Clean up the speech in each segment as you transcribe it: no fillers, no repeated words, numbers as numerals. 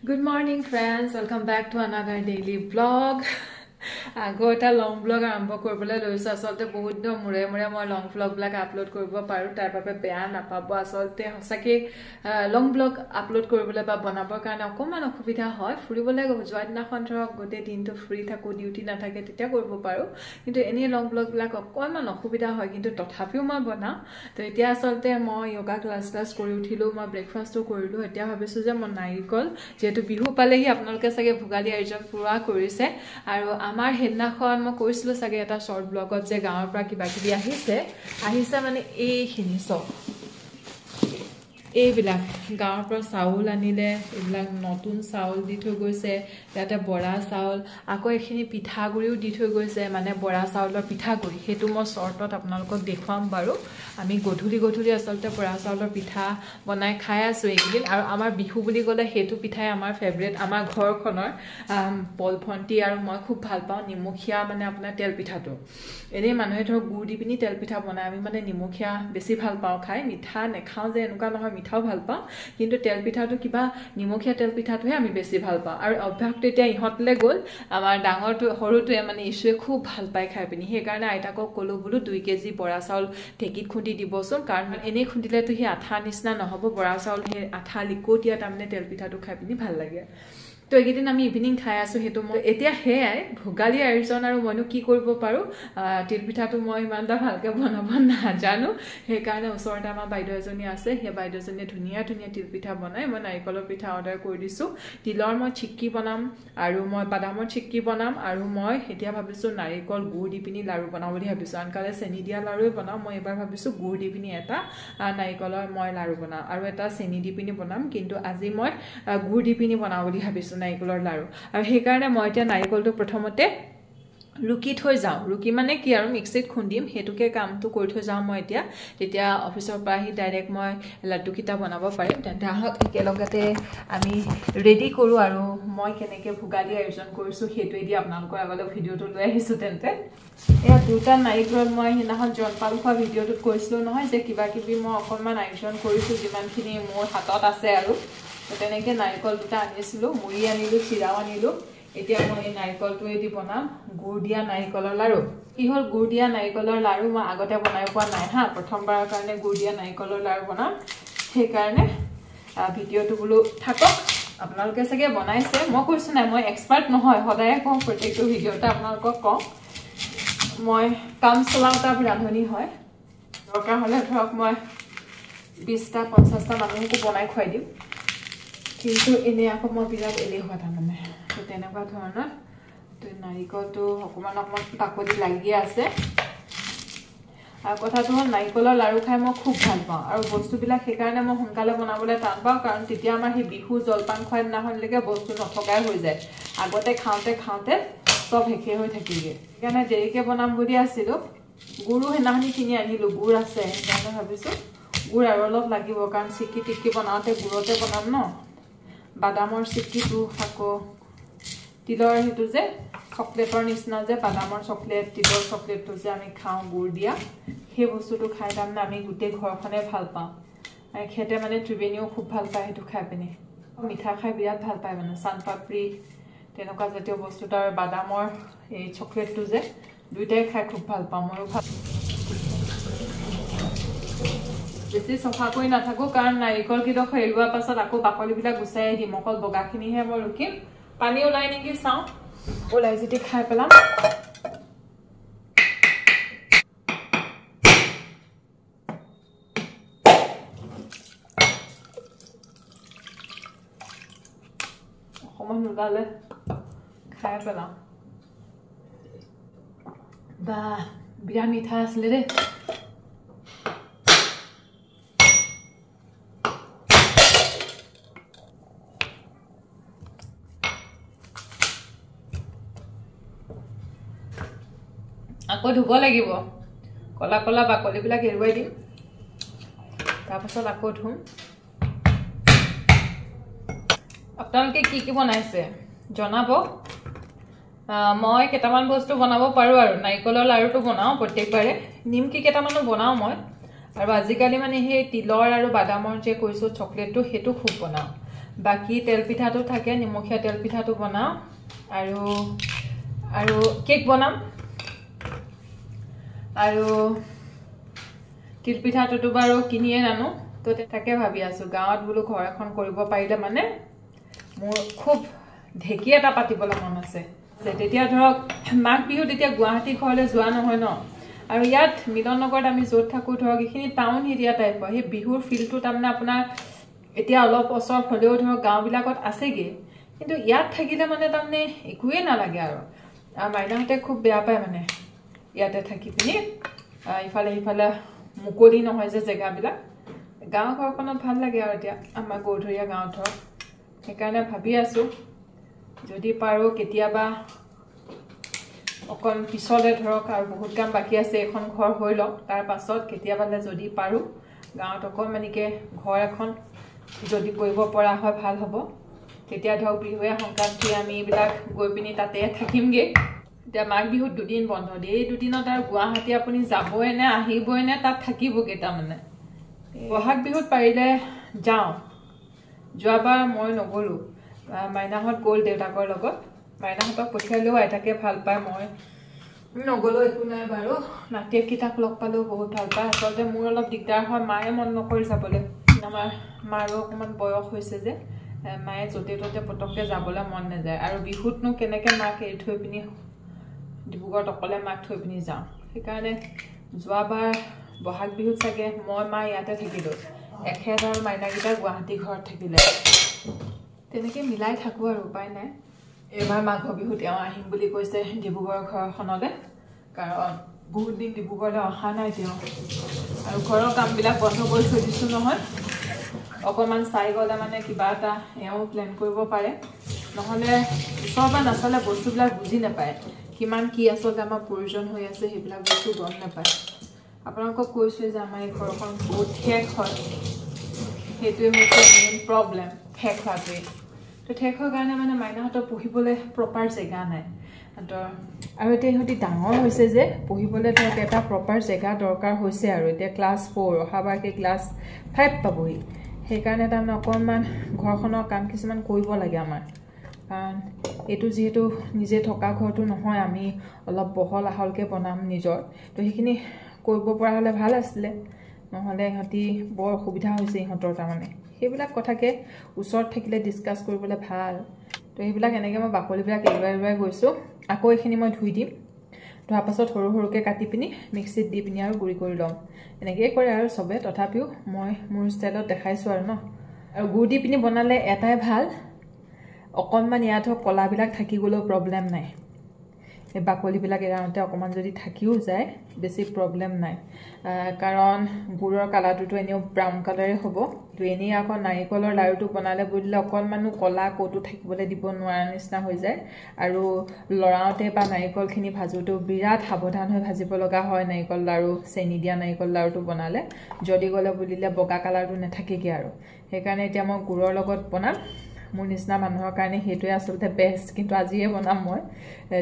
Good morning friends, welcome back to another daily vlog. আগো এটা লং blog আৰম্ভ কৰিবলৈ লৈছো আসলতে বহুত দিন মুৰে মুৰে মই লং ব্লগ ব্লগ আপলোড কৰিব পাৰো তাৰ বাবে বেয়া নাপাব আসলতে হসাকে লং ব্লগ আপলোড কৰিবলৈ বা বনাবৰ কাৰণে অকমান অসুবিধা হয় ফুৰিবলৈ যোৱা দিনাখন ধৰক গোটে দিনটো ফ্ৰী থাকো ডিউটি নাথাকে তেতিয়া কৰিব পাৰো কিন্তু এনে লং ব্লগ ব্লগ অকমান অসুবিধা হয় কিন্তু তথাপিও মই বনাও তো এতিয়া আসলতে মই যোগা ক্লাছ কৰি উঠিলো মই ব্ৰেকফাষ্টও কৰিলো এতিয়া ভাবিছো যে মই নাৰিকল যেহেতু বিহু পালেহি আপোনালোকে চাগে ভোগালী আয়োজন পুৰা কৰিছে আৰু আমাৰ হেডনাখন মই কৈছিলো চাগে এটা শৰ্ট ব্লগত যে গাঁৱৰ পৰা কিবা কিবি আহিছে মানে এইখিনি সব এইবিলাক গাঁৱৰ পৰা চাউল আনিলে এইবিলাক নতুন চাউল দি থৈ গৈছে ইয়াতে বৰা চাউল আকৌ এখিনি পিঠাগুৰিও দি থৈ গৈছে মানে বৰা চাউলৰ পিঠাগুৰি হেতু মই শৰ্টত আপোনালোকক দেখুৱাম বাৰু আমি গধুলি আসলতে বৰা চাউলৰ পিঠা বনাই খাই আছো এইদিন আৰু আমাৰ বিহু বুলি গলে হেতু পিঠাই আমাৰ ফেভাৰিট আমাৰ ঘৰখনৰ পল ভন্টি আৰু মই খুব ভাল পাওঁ নিমখীয়া মানে আপোনাৰ তেল পিঠাটো এনে মানুহে ধৰ গুড় দি পিনি তেল পিঠা বনাই আমি মানে নিমখীয়া বেছি ভাল পাওঁ খাই মিঠা নেখাও যে এনেকুৱা নহয় মিঠাও ভাল পাওঁ কিন্তু তেল পিঠাটো কিবা নিমখীয়া তেল পিঠাটোহে আমি বেছি ভাল পাওঁ আৰু অভ্যাসটো এতিয়া ইহতলে গল আমাৰ ডাঙৰটো সৰুটোৱে মানে ইছুৱে খুব ভাল পায় খাই পিনি সেই কাৰণে আইতাকক কলো বুলো 2 কেজি বৰা চাউল ঢেকিত খুন্দি দিবচোন কাৰণ এনে খুন্দিলেতো হি আঠা নিচিনা নহব বৰা চাউল হে আঠা লিকটিয়া তাৰমানে তেল পিঠাটো খাই পিনি ভাল লাগে তো এইদিন আমি ইভিনিং খাই আছো হেতু মই এতিয়া হেয়াই ভোগালী আয়োজন আৰু মইনো কি কৰিব পাৰো তিল পিঠাটো মই ইমানটা ভালকে বনাব নাজানো সেই কাৰণে ওচৰতে আমাৰ বাইদেউ এজনী আছে হে বাইদেউজনীয়ে ধুনিয়া তিল পিঠা বনাই মই নাৰিকলৰ পিঠা অৰ্ডাৰ কৰি দিছো তিলৰ মই চিক্কি বনাম আৰু মই বাদামৰ চিক্কি বনাম আৰু মই এতিয়া ভাবিছো নাৰিকল গুড় দি পিনি লাৰু বনাম বুলি ভাবিছো আনকালে চেনি দিয়া লাৰুৱে বনাম মই এবাৰ ভাবিছো গুড় দি পিনি এটা নাৰিকলৰ মই লাৰু বনাম আৰু এটা চেনি দি পিনি বনাম কিন্তু আজি মই গুড় দি পিনি বনাম বুলি ভাবিছো নাৰিকলৰ লাৰু আৰু সেই কাৰণে মই এতিয়া নাৰিকলটো প্ৰথমতে रुकी थৈ যাও रुकी মানে কি আৰু মিক্সিত খুন্দিম হেতুকে কামটো কৰি থৈ যাও মই এতিয়া তেতিয়া অফিসৰ পৰা আহি ডাইৰেক্ট মই লাড্ডু কিটা বনাব পাৰিম তেন্তে আহক একেলগতে আমি ৰেডি কৰো আৰু মই কেনেকে ভোগালী আয়োজন কৰিছো হেতু এদি আপোনালোকৰ আগলৈ ভিডিওটো লৈ আহিছো তেন্তে এয়া দুটা নাৰিকল মই হিনাখন জনপাল খোৱা ভিডিওটোত কৈছিলো নহয় যে কিবা কিবি মই অকনমান আয়োজন কৰিছো যিমানখিনি মোৰ হাতত আছে আৰু তেনেকে নাৰিকল দুটা আনিছিলো মুড়ি আনিলো চিৰাও আনিলো এতিয়া মই নাৰিকলটোৱে দি বনাম গুড় দিয়া নাৰিকলৰ লাৰু কি হল গুড় দিয়া নাৰিকলৰ লাৰু মই আগতে বনাই পোৱা নাই হা প্ৰথমবাৰৰ কাৰণে গুড় দিয়া নাৰিকলৰ লাৰু বনাম সেই কাৰণে ভিডিওটো বুলো থাকক আপোনালোকে চাগে বনাইছে মই কৈছো নাই মই এক্সপাৰ্ট নহয় সদায় কম প্ৰত্যেকটো ভিডিওটা আপোনালোকক কম মই কাম চলাওতা ৰান্ধনি হয় দৰকাৰ হলে ধৰক মই 20টা 50টা মানুহকো বনাই খুৱাই দিম কিন্তু এনে আকৌ মই বিৰাট এলেহুৱা তাৰমানে তো তেনেকুৱা ধৰণৰ তো নাৰিকলটো অকমান পাকলি লাগি আছে আৰু কথাটো হ'ল নাৰিকলৰ লাৰু খাই মই খুব ভাল পাওঁ আৰু বস্তুবিলাক সেই কাৰণে মই সোনকালে বনাবলৈ টান পাওঁ কাৰণ তেতিয়া আমাৰ হি বিহু জলপান খোৱাৰ দিনাখনলৈকে বস্তু নথকাই হৈ যায় আগতে খাওঁতে সব হেকে হৈ থাকিগে সেইকাৰণে দেৰিকে বনাম বুলি আছিলো গুড়ো হেনাহনি কিনি আনিলো গুড় আছে সেইকাৰণে ভাবিছো গুড় আৰু অলপ লাগিব কাৰণ চিক্কি টিক্কি বনাওঁতে গুড়তে বনাম ন বাদামৰ চিক্কিটো আকৌ তিলৰ হেতু যে চকলেটৰ নিচিনা যে বাদামৰ চকলেট তিলৰ চকলেটটো যে আমি খাওঁ গুড় দিয়া সেই বস্তুটো খাই তাৰমানে আমি গোটেই ঘৰখনে ভাল পাওঁ খেতে মানে ত্ৰিবেণীও খুব ভাল পায় হেতু খাই পিনি মিঠা খাই বিৰাট ভাল পায় মানে চানপাপৰি তেনেকুৱা জাতীয় বস্তু তাৰ বাদামৰ এই চকলেটটো যে দুইটাই খাই খুব ভাল পাওঁ ময়ো ভাল বেছি সফা কৰি নাথাকো কাৰণ নাৰিকল কিডখ এৰুৱা পাছত আকৌ বাকলিবিলাক গুচাই দিম অকল বগাখিনিহে মই ৰুকিম পানী ওলাই নেকি চাও ওলাই যদি খাই পেলাম অকমান নোলালে খাই পেলাম বা বিৰাট মিঠা আছিলে দেই আকৌ ধুব লাগিব কলা কলা বাকলিবিলাক এৰুৱাই দিম তাৰ পাছত আকৌ ধুম আপোনালোকে কি বনাইছে জনাব মই কেটামান বস্তু বনাব পাৰো আৰু নাৰিকলৰ লাৰুটো বনাও প্ৰত্যেকবাৰে নিমকি কেটামানো বনাও মই আৰু আজিকালি মানে হে তিলৰ আৰু বাদামৰ যে কৈছো চকলেটটো হেতু খুব বনাও বাকি তেল পিঠাটো থাকে নিমখীয়া তেল পিঠাটো বনাও আৰু কেক বনাম আৰু তিল পিঠাটো বাৰু কিনিয়ে নানো তো তাকে ভাবি আছো গাঁৱত বুলো ঘৰ এখন কৰিব পাৰিলে মানে মোৰ খুব ঢেকি এটা পাতিবলৈ মন আছে তেতিয়া ধৰক মাঘ বিহু তেতিয়া গুৱাহাটী ঘৰলৈ যোৱা নহয় ন আৰু ইয়াত মিলননগৰত আমি য'ত থাকো ধৰক এইখিনি টাউন এৰিয়া টাইপ হয় সেই বিহুৰ ফিলটো তাৰমানে আপোনাৰ এতিয়া অলপ অচৰ হ'লেও ধৰক গাঁওবিলাকত আছেগে কিন্তু ইয়াত থাকিলে মানে তাৰমানে একোৱে নালাগে আৰু মাইনাহঁতে খুব বেয়া পায় মানে ইয়াতে থাকি পিনি ইফালে সিফালে মুকলি নহয় যে জেগাবিলাক গাঁও ঘৰখনত ভাল লাগে আৰু এতিয়া আমাৰ গৌধৰীয়া গাঁৱত ধৰক সেইকাৰণে ভাবি আছো যদি পাৰো কেতিয়াবা অকণ পিছলে ধৰক আৰু বহুত কাম বাকি আছে এখন ঘৰ হৈ লওক তাৰ পাছত কেতিয়াবালে যদি পাৰো গাঁৱত অকণমানিকে ঘৰ এখন যদি কৰিব পৰা হয় ভাল হ'ব তেতিয়া ধৰক বিহুৱে সংক্ৰান্তি আমি এইবিলাক গৈ পিনি তাতে থাকিমগে এতিয়া মাঘ বিহুত দুদিন বন্ধ দিয়ে এই দুদিনত আৰু গুৱাহাটী আপুনি যাবই নে আহিবই নে তাত থাকিবগে তাৰমানে বহাগ বিহুত পাৰিলে যাওঁ যোৱাবাৰ মই নগলো মাইনাহঁত গ'ল দেউতাকৰ লগত মাইনাহঁতক পঠিয়ালেও আইতাকে ভাল পায় মই নগলো একো নাই বাৰু নাতিয়েককেইটাক লগ পালেও বহুত ভাল পায় আচলতে মোৰ অলপ দিগদাৰ হয় মায়ে মন নকৰি যাবলৈ আমাৰ মাৰো অকণমান বয়স হৈছে যে মায়ে য'তে ত'তে পটককৈ যাবলৈ মন নাযায় আৰু বিহুতনো কেনেকৈ মাক এৰি থৈ পিনি ডিব্ৰুগড়ত অকলে মাক থৈ পিনি যাওঁ সেইকাৰণে যোৱাবাৰ বহাগ বিহুত চাগে মই মা ইয়াতে থাকিলোঁ এখেত আৰু মাইনাকেইটা গুৱাহাটী ঘৰত থাকিলে তেনেকৈ মিলাই থাকোঁ আৰু উপায় নাই এইবাৰ মাঘ বিহুত তেওঁ আহিম বুলি কৈছে ডিব্ৰুগড় ঘৰখনলৈ কাৰণ বহুত দিন ডিব্ৰুগড়লৈ অহা নাই তেওঁ আৰু ঘৰৰ কামবিলাক বন্ধ কৰি থৈ দিছোঁ নহয় অকণমান চাই গ'লে মানে কিবা এটা এওঁ প্লেন কৰিব পাৰে নহ'লে ওচৰৰ পৰা নাচালে বস্তুবিলাক বুজি নাপায় কিমান কি আচলতে আমাৰ প্ৰয়োজন হৈ আছে সেইবিলাক বস্তু গম নাপায় আপোনালোকক কৈছোঁ যে আমাৰ এই ঘৰখন বহুত ঠেক হয় সেইটোৱে হৈছে মেইন প্ৰব্লেম ঠেক হোৱাটোৱে তো ঠেক হোৱাৰ কাৰণে মানে মাইনাহঁতৰ পঢ়িবলৈ প্ৰপাৰ জেগা নাই আৰু এতিয়া ইহঁতি ডাঙৰ হৈছে যে পঢ়িবলৈ ধৰক এটা প্ৰপাৰ জেগা দৰকাৰ হৈছে আৰু এতিয়া ক্লাছ 4 অহাবাৰকে ক্লাছ 5 পাবহি সেইকাৰণে তাৰমানে অকণমান ঘৰখনৰ কাম কিছুমান কৰিব লাগে আমাৰ কাৰণ এইটো যিহেতু নিজে থকা ঘৰটো নহয় আমি অলপ বহল আহলকৈ বনাম নিজৰ তো সেইখিনি কৰিব পৰা হ'লে ভাল আছিলে নহ'লে ইহঁতি বৰ অসুবিধা হৈছে ইহঁতৰ তাৰমানে সেইবিলাক কথাকে ওচৰত থাকিলে ডিছকাছ কৰিবলৈ ভাল তো সেইবিলাক এনেকৈ মই বাকলিবিলাক এৰুৱাই গৈছোঁ আকৌ এইখিনি মই ধুই দিম ধোৱাৰ পাছত সৰু সৰুকৈ কাটি পিনি মিক্সিত দি পিনি আৰু গুড়ি কৰি ল'ম এনেকৈয়ে কৰে আৰু চবে তথাপিও মই মোৰ ষ্টাইলত দেখাইছোঁ আৰু ন আৰু গুড় দি পিনি বনালে এটাই ভাল অকণমান ইয়াত হওক কলাবিলাক থাকি গ'লেও প্ৰব্লেম নাই এই বাকলিবিলাক এৰাওঁতে অকণমান যদি থাকিও যায় বেছি প্ৰব্লেম নাই কাৰণ গুড়ৰ কালাৰটোতো এনেও ব্ৰাউন কালাৰে হ'ব তো এনেই আকৌ নাৰিকলৰ লাড়ুটো বনালে বুলিলে অকণমানো কলা ক'তো থাকিবলৈ দিব নোৱাৰা নিচিনা হৈ যায় আৰু লৰাওঁতে বা নাৰিকলখিনি ভাজোঁতেও বিৰাট সাৱধান হৈ ভাজিব লগা হয় নাৰিকল লাড়ু চেনি দিয়া নাৰিকল লাড়ুটো বনালে জ্বলি গ'লে বুলিলে বগা কালাৰটো নাথাকেগৈ আৰু সেইকাৰণে এতিয়া মই গুড়ৰ লগত বনাম মোৰ নিচিনা মানুহৰ কাৰণে সেইটোৱে আচলতে বেষ্ট কিন্তু আজিয়ে বনাম মই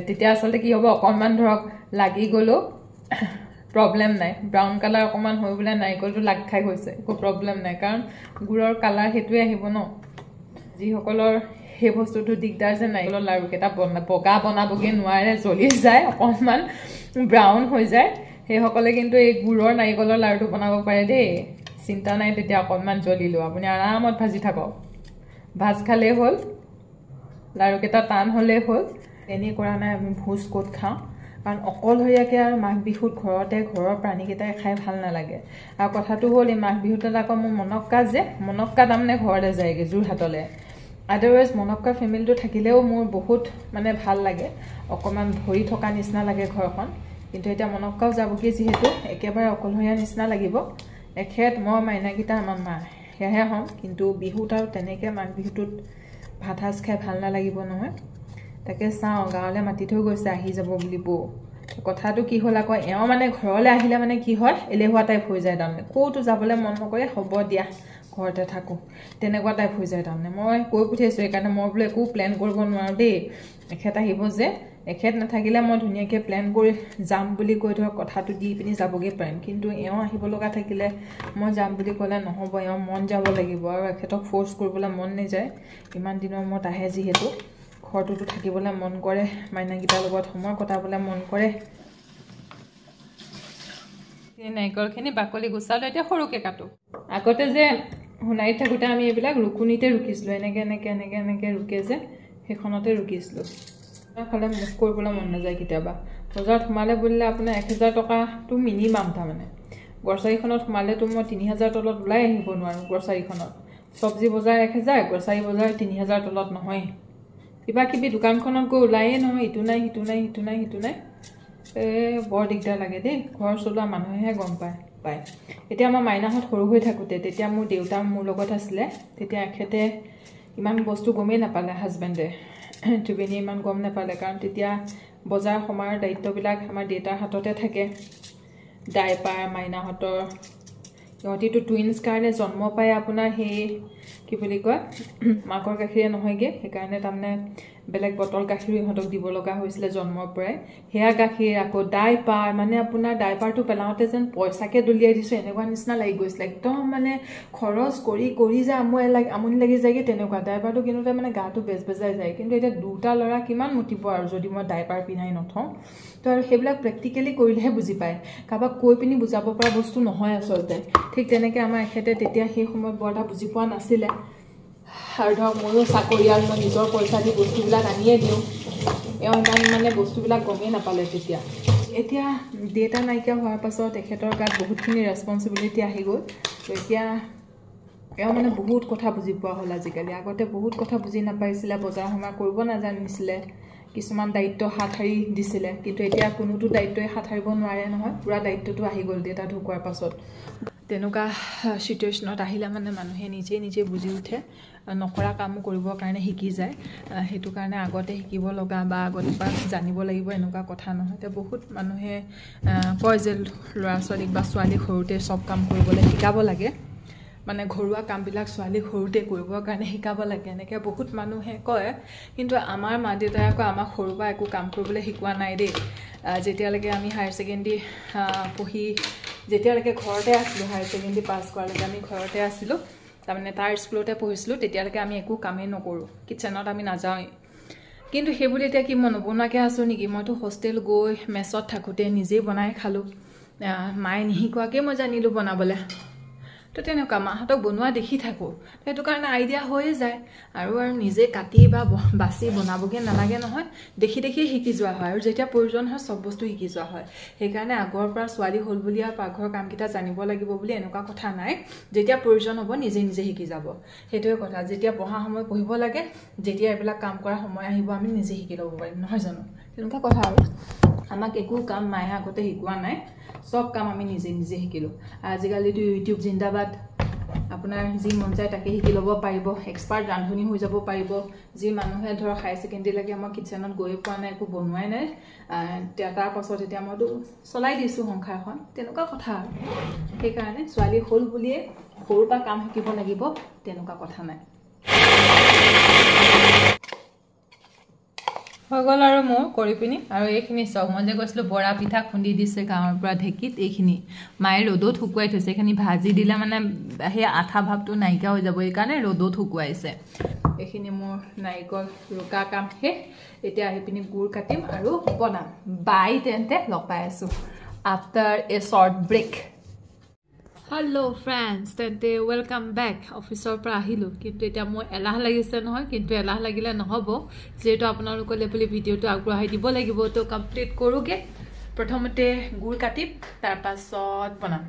তেতিয়া আচলতে কি হ'ব অকণমান ধৰক লাগি গ'লেও প্ৰব্লেম নাই ব্ৰাউন কালাৰ অকণমান হৈ বোলে নাৰিকলটো লাগ খাই গৈছে একো প্ৰব্লেম নাই কাৰণ গুড়ৰ কালাৰ সেইটোৱে আহিব ন যিসকলৰ সেই বস্তুটো দিগদাৰ যে নাৰিকলৰ লাড়ুকেইটা বগা বনাবগৈ নোৱাৰে জ্বলি যায় অকণমান ব্ৰাউন হৈ যায় সেইসকলে কিন্তু এই গুড়ৰ নাৰিকলৰ লাড়ুটো বনাব পাৰে দেই চিন্তা নাই তেতিয়া অকণমান জ্বলিলেও আপুনি আৰামত ভাজি থাকক ভাজ খালেই হ'ল লাড়ুকেইটা টান হ'লেই হ'ল এনেই কৰা নাই আমি ভোজ ক'ত খাওঁ কাৰণ অকলশৰীয়াকৈ আৰু মাঘ বিহুত ঘৰতে ঘৰৰ প্ৰাণীকেইটাই খাই ভাল নালাগে আৰু কথাটো হ'ল এই মাঘ বিহুটোত আকৌ মোৰ মনক্কা তাৰমানে ঘৰলৈ যায়গৈ যোৰহাটলৈ আদাৰৱাইজ মনক্কা ফেমিলিটো থাকিলেও মোৰ বহুত মানে ভাল লাগে অকণমান ভৰি থকা নিচিনা লাগে ঘৰখন কিন্তু এতিয়া মনক্কাও যাবগৈ যিহেতু একেবাৰে অকলশৰীয়া নিচিনা লাগিব এখেত মই মাইনাকেইটা আমাৰ মা সেয়াহে হ'ম কিন্তু বিহুত আৰু তেনেকৈ মাঘ বিহুটোত ভাত সাজ খাই ভাল নালাগিব নহয় তাকে চাওঁ গাঁৱলৈ মাতি থৈ গৈছে আহি যাব বুলি বৌ কথাটো কি হ'ল আকৌ এওঁ মানে ঘৰলৈ আহিলে মানে কি হয় এলেহুৱা টাইপ হৈ যায় তাৰমানে ক'তো যাবলৈ মন নকৰে হ'ব দিয়া ঘৰতে থাকোঁ তেনেকুৱা টাইপ হৈ যায় তাৰমানে মই কৈ পঠিয়াইছোঁ সেইকাৰণে মই বোলে একো প্লেন কৰিব নোৱাৰোঁ দেই এখেত আহিব যে এখেত নাথাকিলে মই ধুনীয়াকৈ প্লেন কৰি যাম বুলি কৈ ধৰক কথাটো দি পিনি যাবগৈ পাৰিম কিন্তু এওঁ আহিব লগা থাকিলে মই যাম বুলি ক'লে নহ'ব এওঁ মন যাব লাগিব আৰু এখেতক ফ'ৰ্চ কৰিবলৈ মন নাযায় ইমান দিনৰ মূৰত আহে যিহেতু ঘৰটোতো থাকিবলৈ মন কৰে মাইনাকেইটাৰ লগত সময় কটাবলৈ মন কৰে নাৰিকলখিনি বাকলি গুচালোঁ এতিয়া সৰুকৈ কাটো আগতে যে সোণাৰীত থাকোঁতে আমি এইবিলাক ৰুকুনিতে ৰুকিছিলোঁ এনেকৈ ৰুকে যে সেইখনতে ৰুকিছিলোঁ খালে মুখ কৰিবলৈ মন নাযায় কেতিয়াবা বজাৰত সোমালে বুলিলে আপোনাৰ 1000 টকাটো মিনিমাম তাৰমানে গ্ৰচাৰীখনত সোমালেতো মই 3000 তলত ওলাই আহিব নোৱাৰোঁ গ্ৰচাৰীখনত চব্জি বজাৰ 1000 গ্ৰচাৰী বজাৰ 3000 তলত নহয় কিবা কিবি দোকানখনত গৈ ওলায়ে নহয় ইটো নাই বৰ দিগদাৰ লাগে দেই ঘৰ চলোৱা মানুহেহে গম পায় এতিয়া আমাৰ মাইনাহঁত সৰু হৈ থাকোঁতে তেতিয়া মোৰ দেউতা মোৰ লগত আছিলে তেতিয়া এখেতে ইমান বস্তু গমেই নাপালে হাজবেণ্ডে ত্ৰিবেণীয়ে ইমান গম নাপালে কাৰণ তেতিয়া বজাৰ সমাৰ দায়িত্ববিলাক আমাৰ দেউতাৰ হাততে থাকে ডাইপাৰ মাইনাহঁতৰ সিহঁতিতো টুইনছ কাৰণে জন্ম পায় আপোনাৰ সেই কি বুলি কয় মাকৰ গাখীৰে নহয়গৈ সেইকাৰণে তাৰমানে বেলেগ বটল গাখীৰ ইহঁতক দিব লগা হৈছিলে জন্মৰ পৰাই সেয়া গাখীৰ আকৌ ডাইপাৰ মানে আপোনাৰ ডাইপাৰটো পেলাওঁতে যেন পইচাকে দলিয়াই দিছোঁ এনেকুৱা নিচিনা লাগি গৈছিলে একদম মানে খৰচ কৰি যে আমনি লাগি যায়গৈ তেনেকুৱা ডাইপাৰটো কিনোতে মানে গাটো বেজবেজাই যায় কিন্তু এতিয়া দুটা ল'ৰা কিমান মুতিব আৰু যদি মই ডাইপাৰ পিন্ধাই নথওঁ তো আৰু সেইবিলাক প্ৰেক্টিকেলি কৰিলেহে বুজি পায় কাৰোবাক কৈ পিনি বুজাব পৰা বস্তু নহয় আচলতে ঠিক তেনেকৈ আমাৰ এখেতে তেতিয়া সেই সময়ত বৰ এটা বুজি পোৱা নাছিলে আৰু ধৰক ময়ো চাকৰিয়াল মই নিজৰ পইচা দি বস্তুবিলাক আনিয়ে দিওঁ এওঁ ইমান মানে বস্তুবিলাক গমেই নাপালে তেতিয়া এতিয়া দেউতা নাইকিয়া হোৱাৰ পাছত তেখেতৰ গাত বহুতখিনি ৰেছপনচিবিলিটি আহি গ'ল তো এতিয়া এওঁ মানে বহুত কথা বুজি পোৱা হ'ল আজিকালি আগতে বহুত কথা বুজি নাপাইছিলে বজাৰ সমাৰ কৰিব নাজানিছিলে কিছুমান দায়িত্ব হাত সাৰি দিছিলে কিন্তু এতিয়া কোনোটো দায়িত্বই হাত সাৰিব নোৱাৰে নহয় পুৰা দায়িত্বটো আহি গ'ল দেউতা ঢুকোৱাৰ পাছত তেনেকুৱা চিটুৱেশ্যনত আহিলে মানে মানুহে নিজে বুজি উঠে নকৰা কামো কৰিবৰ কাৰণে শিকি যায় সেইটো কাৰণে আগতে শিকিব লগা বা আগতে পৰা জানিব লাগিব এনেকুৱা কথা নহয় এতিয়া বহুত মানুহে কয় যে ল'ৰা ছোৱালীক বা ছোৱালীক সৰুতে চব কাম কৰিবলৈ শিকাব লাগে মানে ঘৰুৱা কামবিলাক ছোৱালীক সৰুতে কৰিবৰ কাৰণে শিকাব লাগে এনেকৈ বহুত মানুহে কয় কিন্তু আমাৰ মা দেউতাই আকৌ আমাক সৰুৰ পৰা একো কাম কৰিবলৈ শিকোৱা নাই দেই যেতিয়ালৈকে আমি হায়াৰ ছেকেণ্ডেৰী পঢ়ি যেতিয়ালৈকে ঘৰতে আছিলোঁ হায়াৰ ছেকেণ্ডেৰী পাছ কৰালৈকে আমি ঘৰতে আছিলোঁ তাৰমানে তাৰ স্কুলতে পঢ়িছিলোঁ তেতিয়ালৈকে আমি একো কামেই নকৰোঁ কিটচেনত আমি নাযাওঁৱেই কিন্তু সেইবুলি এতিয়া কি মই নবনোৱাকৈ আছোঁ নেকি মইতো হোষ্টেল গৈ মেছত থাকোঁতে নিজেই বনাই খালোঁ মায়ে নিশিকোৱাকৈ মই জানিলোঁ বনাবলৈ তো তেনেকুৱা মাহঁতক বনোৱা দেখি থাকোঁ সেইটো কাৰণে আইডিয়া হৈয়ে যায় আৰু নিজে কাটি বা বাছি বনাবগৈ নালাগে নহয় দেখি শিকি যোৱা হয় আৰু যেতিয়া প্ৰয়োজন হয় চব বস্তু শিকি যোৱা হয় সেইকাৰণে আগৰ পৰা ছোৱালী হ'ল বুলি আৰু পাকঘৰৰ কামকেইটা জানিব লাগিব বুলি এনেকুৱা কথা নাই যেতিয়া প্ৰয়োজন হ'ব নিজে শিকি যাব সেইটোৱে কথা যেতিয়া পঢ়া সময় পঢ়িব লাগে যেতিয়া এইবিলাক কাম কৰা সময় আহিব আমি নিজে শিকি ল'ব পাৰিম নহয় জানো তেনেকুৱা কথা আৰু আমাক একো কাম মায়ে আগতে শিকোৱা নাই সব কাম আমি নিজে শিকিলোঁ আজিকালিতো ইউটিউব জিন্দাবাদ আপোনাৰ যি মন যায় তাকে শিকি ল'ব পাৰিব এক্সপাৰ্ট ৰান্ধনি হৈ যাব পাৰিব যি মানুহে ধৰক হায়াৰ ছেকেণ্ডেৰীলৈকে মই কিটচেনত গৈ পোৱা নাই একো বনোৱাই নাই তাৰ পাছত এতিয়া মইতো চলাই দিছোঁ সংসাৰখন তেনেকুৱা কথা আৰু সেইকাৰণে ছোৱালী হ'ল বুলিয়ে সৰুৰ পৰা কাম শিকিব লাগিব তেনেকুৱা কথা নাই হৈ গ'ল আৰু মোৰ কৰি পিনি আৰু এইখিনি চাওক মই যে কৈছিলোঁ বৰা পিঠা খুন্দি দিছে গাঁৱৰ পৰা ঢেঁকীত এইখিনি মায়ে ৰ'দত শুকুৱাই থৈছে এইখিনি ভাজি দিলে মানে সেই আঠা ভাৱটো নাইকিয়া হৈ যাব এইকাৰণে ৰ'দত শুকুৱাইছে এইখিনি মোৰ নাৰিকল ৰুকা কাম শেষ এতিয়া আহি পিনি গুড় কাটিম আৰু বনাম বাই তেন্তে লগ পাই আছোঁ after a short break hello' friends তেন্তে ৱেলকাম বেক অফিচৰ পৰা আহিলোঁ কিন্তু এতিয়া মোৰ এলাহ লাগিছে নহয় কিন্তু এলাহ লাগিলে নহ'ব যিহেতু আপোনালোকলৈ বুলি ভিডিঅ'টো আগবঢ়াই দিব লাগিব তো কমপ্লিট কৰোঁগৈ প্ৰথমতে গুড় কাটিম তাৰপাছত বনাম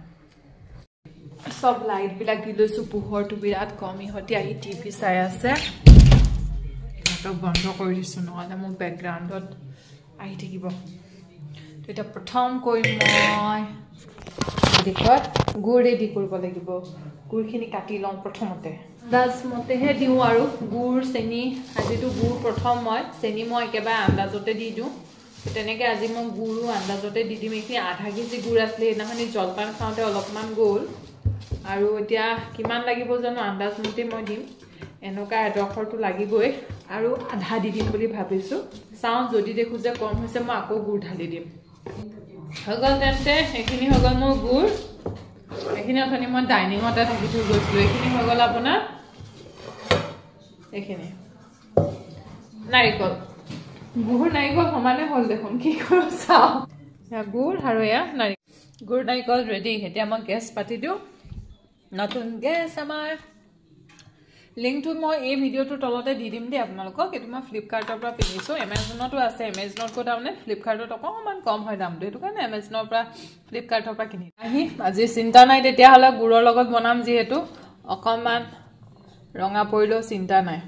সব লাইটবিলাক দি লৈছোঁ পোহৰটো বিৰাট কম ইহঁতি আহি টিভি চাই আছে ইহঁতক বন্ধ কৰি দিছোঁ নহ'লে মোৰ বেকগ্ৰাউণ্ডত আহি থাকিব তো এতিয়া প্ৰথম কৰিম মই দেখত গুড় ৰেডি কৰিব লাগিব গুড়খিনি কাটি লওঁ প্ৰথমতে আন্দাজমতেহে দিওঁ আৰু গুড় চেনি আজিতো গুড় প্ৰথম মই চেনি মই একেবাৰে আন্দাজতে দি দিওঁ তেনেকৈ আজি মই গুড়ো আন্দাজতে দি দিম এইখিনি আধা কেজি গুড় আছিলে সেইদিনাখনি জলপান খাওঁতে অলপমান গ'ল আৰু এতিয়া কিমান লাগিব জানো আন্দাজমতে মই দিম এনেকুৱা এডোখৰটো লাগিবই আৰু আধা দি দিম বুলি ভাবিছোঁ চাওঁ যদি দেখোঁ যে কম হৈছে মই আকৌ গুড় ঢালি দিম হৈ গ'ল তেন্তে এইখিনি হৈ গ'ল মোৰ গুড় এইখিনি অথনি মই ডাইনিঙতে থাকি থৈ গৈছিলোঁ এইখিনি হৈ গ'ল আপোনাৰ এইখিনি নাৰিকল গুড় নাৰিকল সমানে হ'ল দেখোন কি কৰোঁ চাওঁ গুড় আৰু এয়া গুড় নাৰিকল ৰেডি এতিয়া মই গেছ পাতি দিওঁ নতুন গেছ আমাৰ লিংকটো মই এই ভিডিঅ'টোৰ তলতে দি দিম দেই আপোনালোকক এইটো মই ফ্লিপকাৰ্টৰ পৰা কিনিছোঁ এমাজনতো আছে এমাজনতকৈ তাৰমানে ফ্লিপকাৰ্টত অকণমান কম হয় দামটো সেইটো কাৰণে এমাজনৰ পৰা ফ্লিপকাৰ্টৰ পৰা কিনি আজি চিন্তা নাই তেতিয়াহ'লে গুড়ৰ লগত বনাম যিহেতু অকণমান ৰঙা পৰিলেও চিন্তা নাই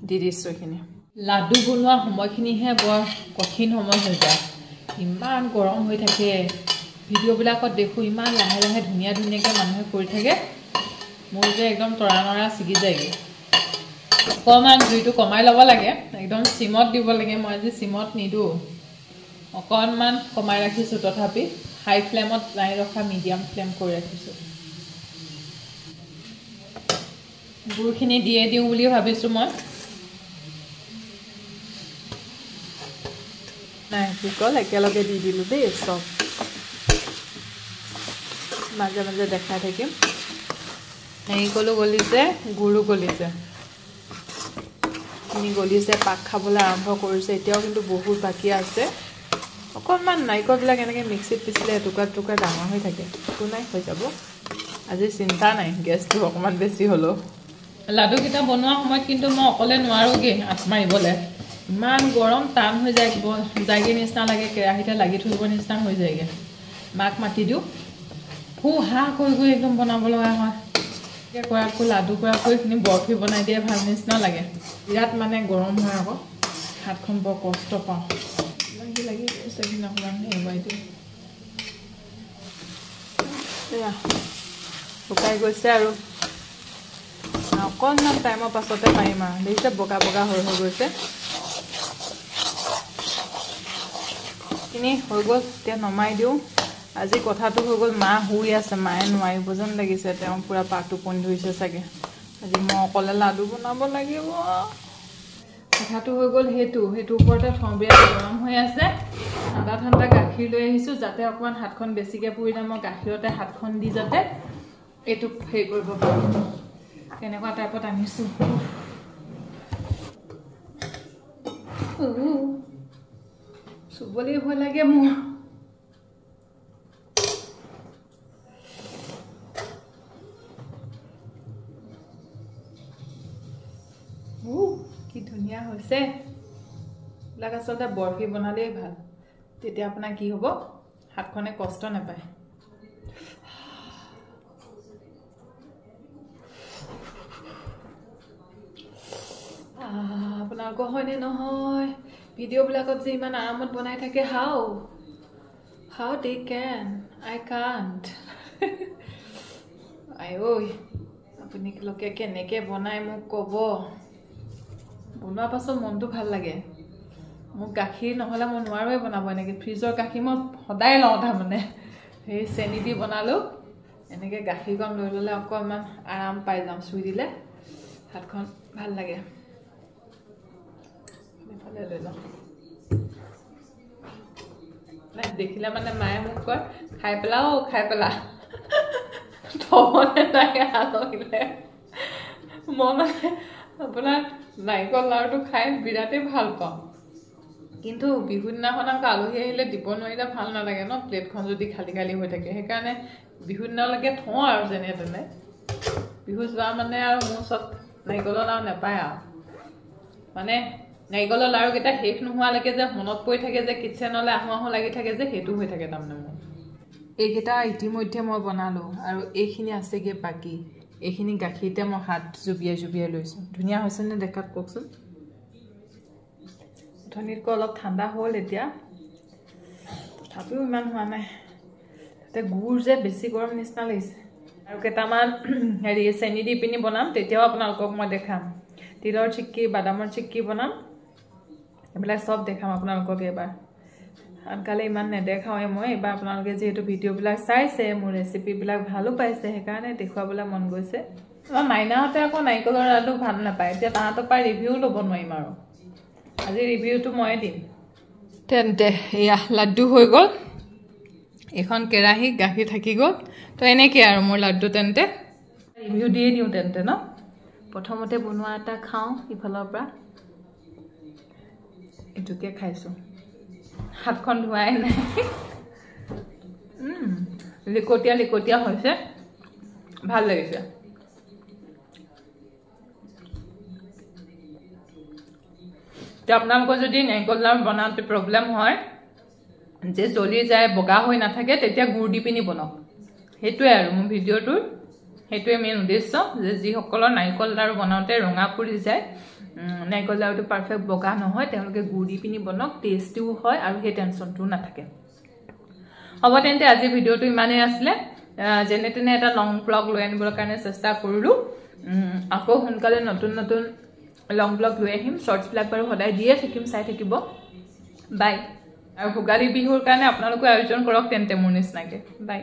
দি দিছোঁ এইখিনি লাডু বনোৱা সময়খিনিহে বৰ কঠিন সময় হৈ যায় ইমান গৰম হৈ থাকে ভিডিঅ'বিলাকত দেখোঁ ইমান লাহে লাহে ধুনীয়া ধুনীয়াকৈ মানুহে কৰি থাকে মোৰ যে একদম তৰা নৰা ছিগি যায়গৈ অকণমান জুইটো কমাই ল'ব লাগে একদম চিমত দিব লাগে মই আজি চিমত নিদিওঁ অকণমান কমাই ৰাখিছোঁ তথাপি হাই ফ্লেমত নাই ৰখা মিডিয়াম ফ্লেম কৰি ৰাখিছোঁ গুড়খিনি দিয়ে দিওঁ বুলি ভাবিছোঁ মই নাই কি কল একেলগে দি দিলোঁ দেই চব মাজে মাজে দেখাই থাকিম নাৰিকলো গলিছে গুড়ো গলিছে খিনি গলিছে পাক খাবলৈ আৰম্ভ কৰিছে এতিয়াও কিন্তু বহুত বাকী আছে অকণমান নাৰিকলবিলাক এনেকৈ মিক্সিত পিচিলে এটুকুৰা টুকুৰা ডাঙৰ হৈ থাকে একো নাই হৈ যাব আজি চিন্তা নাই গেছটো অকণমান বেছি হ'লেও লাডুকেইটা বনোৱা সময়ত কিন্তু মই অকলে নোৱাৰোঁগৈ আঁচ মাৰিবলৈ ইমান গৰম টান হৈ যায়গৈ নিচিনা লাগে কেৰাহীতে লাগি থৰিব নিচিনা হৈ যায়গৈ মাক মাতি দিওঁ হা কৰি গৈ একদম বনাব লগা হয় কৰাকৈ লাডু কৰাকৈ এইখিনি বৰফি বনাই দিয়ে ভাল নিচিনা লাগে বিৰাট মানে গৰম হয় আকৌ হাতখন বৰ কষ্ট পাওঁ লাগি লাগি গৈছে কিন্তু অকণমান এবাৰ দিওঁ এয়া শুকাই গৈছে আৰু অকণমান টাইমৰ পাছতে পাৰিম আৰু দেখিছে বগা বগা হৈ গৈছে এইখিনি হৈ গ'ল এতিয়া নমাই দিওঁ আজি কথাটো হৈ গ'ল মা শুই আছে মায়ে নোৱাৰিব যেন লাগিছে তেওঁ পূৰা টোপনি ধৰিছে চাগে আজি মই অকলে লাডু বনাব লাগিব কথাটো হৈ গ'ল সেইটো ওপৰতে থওঁ বিৰাট গৰম হৈ আছে ঠাণ্ডা ঠাণ্ডা গাখীৰ লৈ আহিছোঁ যাতে অকণমান হাতখন বেছিকৈ পুৰিলে মই গাখীৰতে হাতখন দি যাতে এইটো হেৰি কৰিব পাৰোঁ তেনেকুৱা টাইপত আনিছোঁ চুবলৈ ভয় লাগে মোৰ কি ধুনীয়া হৈছে এইবিলাক আচলতে বৰফি বনালেই ভাল তেতিয়া আপোনাৰ কি হ'ব হাতখনে কষ্ট নাপায় আপোনালোকৰ হয়নে নহয় ভিডিঅ'বিলাকত যে ইমান আৰামত বনাই থাকে how they can I can't আই ঐ আপুনি লোকে কেনেকৈ বনাই মোক ক'ব বনোৱাৰ পাছত মনটো ভাল লাগে মোক গাখীৰ নহ'লে মই নোৱাৰোৱে বনাব এনেকৈ ফ্ৰিজৰ গাখীৰ মই সদায় লওঁ তাৰমানে সেই চেনি দি বনালোঁ এনেকৈ গাখীৰকণ লৈ ল'লে অকণমান আৰাম পাই যাওঁ চুই দিলে হাতখন ভাল লাগে এইফালে লৈ লওঁ দেখিলে মানে মায়ে মোক কয় খাই পেলা থবনে নাই আলহীলে মই মানে আপোনাৰ নাৰিকল লাড়ুটো খাই বিৰাটেই ভাল পাওঁ কিন্তু বিহু দিনাখন আকৌ আলহী আহিলে দিব নোৱাৰিলে ভাল নালাগে ন প্লেটখন যদি খালী খালী হৈ থাকে সেইকাৰণে বিহু দিনালৈকে থওঁ আৰু যেনে তেনে বিহু যোৱা মানে আৰু মোৰ ওচৰত নাৰিকলৰ লাড়ু নাপায় আৰু মানে নাৰিকলৰ লাড়ুকেইটা শেষ নোহোৱালৈকে যে মনত পৰি থাকে যে কিটচেনলৈ আহোঁ লাগি থাকে যে সেইটো হৈ থাকে তাৰমানে মোৰ এইকেইটা ইতিমধ্যে মই বনালোঁ আৰু এইখিনি আছেগৈ বাকী এইখিনি গাখীৰতে মই হাত জুবিয়াই লৈছোঁ ধুনীয়া হৈছেনে দেখাত কওকচোন ধনীতকৈ অলপ ঠাণ্ডা হ'ল এতিয়া তথাপিও ইমান হোৱা নাই তাতে গুড় যে বেছি গৰম নিচিনা লাগিছে আৰু কেইটামান চেনি দি পিনি বনাম তেতিয়াও আপোনালোকক মই দেখাম তিলৰ চিক্কি বাদামৰ চিক্কি বনাম এইবিলাক চব দেখাম আপোনালোকক এবাৰ আনকালে ইমান নেদেখাওঁৱে মই এইবাৰ আপোনালোকে যিহেতু ভিডিঅ'বিলাক চাইছে মোৰ ৰেচিপিবিলাক ভালো পাইছে সেইকাৰণে দেখুৱাবলৈ মন গৈছে আমাৰ মাইনাহঁতে আকৌ নাৰিকলৰ লাডু ভাল নাপায় এতিয়া তাহাঁতৰ পৰা ৰিভিউ ল'ব নোৱাৰিম আৰু আজি ৰিভিউটো ময়ে দিম তেন্তে এয়া লাড্ডু হৈ গ'ল এখন কেৰাহী গাখীৰ থাকি গ'ল তো এনেকৈ আৰু মোৰ লাড্ডু তেন্তে ৰিভিউ দিয়ে দিওঁ তেন্তে ন প্ৰথমতে বনোৱা এটা খাওঁ ইফালৰ পৰা এটুকে খাইছোঁ হাতখন ধোৱাই নাই লিকটীয়া লিকটীয়া হৈছে ভাল লাগিছে তো আপোনালোকৰ যদি নাৰিকল লাড়ু বনাওঁতে প্ৰব্লেম হয় যে জ্বলি যায় বগা হৈ নাথাকে তেতিয়া গুড় দি পিনি বনাওক সেইটোৱে আৰু মোৰ ভিডিঅ'টোৰ সেইটোৱে মেইন উদ্দেশ্য যে যিসকলৰ নাৰিকল লাড়ু বনাওঁতে ৰঙা পৰি যায় নাৰিকল লাড়ুটো পাৰফেক্ট বগা নহয় তেওঁলোকে গুড় দি পিনি বনাওক টেষ্টিও হয় আৰু সেই টেনশ্যনটোও নাথাকে হ'ব তেন্তে আজি ভিডিঅ'টো ইমানেই আছিলে যেনে তেনে এটা লং ব্লগ লৈ আনিবৰ কাৰণে চেষ্টা কৰিলোঁ আকৌ সোনকালে নতুন নতুন লং ব্লগ লৈ আহিম শ্বৰ্টছবিলাক বাৰু সদায় দিয়ে থাকিম চাই থাকিব বাই আৰু ভোগালী বিহুৰ কাৰণে আপোনালোকে আয়োজন কৰক তেন্তে মোৰ নিচিনাকৈ বাই